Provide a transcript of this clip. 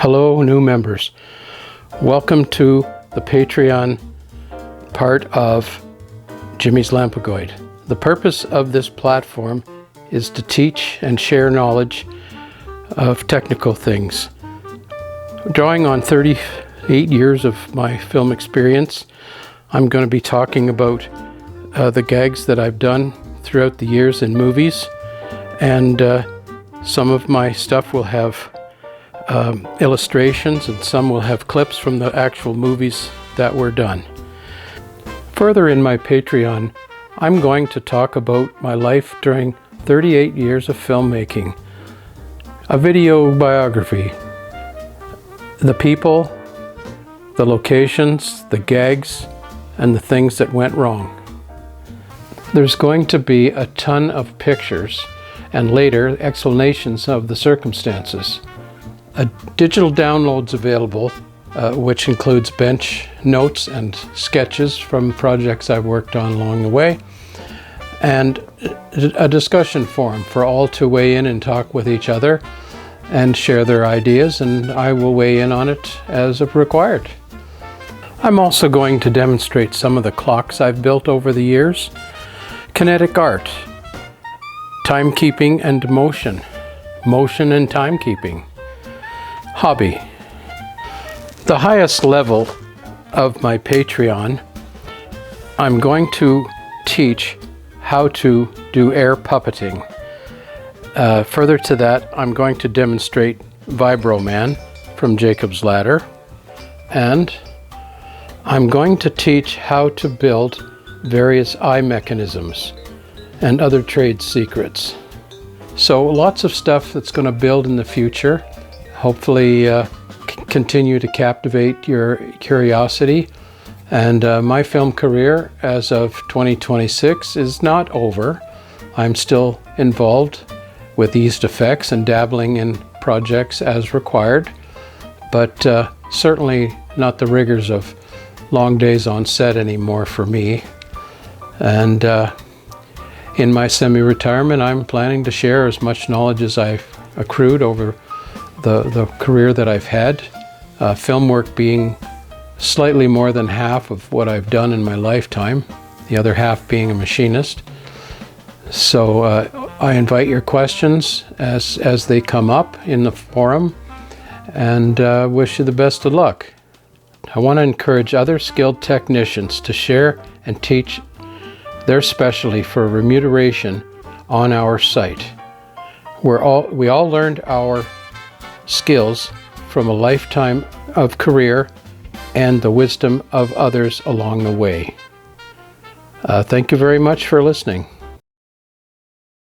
Hello, new members. Welcome to the Patreon part of Jimmy's Lampagoid. The purpose of this platform is to teach and share knowledge of technical things. Drawing on 38 years of my film experience, I'm going to be talking about the gags that I've done throughout the years in movies, and some of my stuff will have illustrations and some will have clips from the actual movies that were done. Further in my Patreon, I'm going to talk about my life during 38 years of filmmaking, a video biography, the people, the locations, the gags, and the things that went wrong. There's going to be a ton of pictures and later explanations of the circumstances. A digital download's available, which includes bench notes and sketches from projects I've worked on along the way, and a discussion forum for all to weigh in and talk with each other and share their ideas, and I will weigh in on it as required. I'm also going to demonstrate some of the clocks I've built over the years, kinetic art, timekeeping and motion and timekeeping, hobby. The highest level of my Patreon, I'm going to teach how to do air puppeting. Further to that, I'm going to demonstrate Vibroman from Jacob's Ladder, and I'm going to teach how to build various eye mechanisms and other trade secrets. So lots of stuff that's going to build in the future. Hopefully continue to captivate your curiosity. And my film career as of 2026 is not over. I'm still involved with East Effects and dabbling in projects as required, but certainly not the rigors of long days on set anymore for me. And in my semi-retirement, I'm planning to share as much knowledge as I've accrued over the career that I've had, film work being slightly more than half of what I've done in my lifetime, the other half being a machinist. So I invite your questions as they come up in the forum, and wish you the best of luck. I want to encourage other skilled technicians to share and teach their specialty for remuneration on our site. We all learned our skills from a lifetime of career and the wisdom of others along the way. Thank you very much for listening.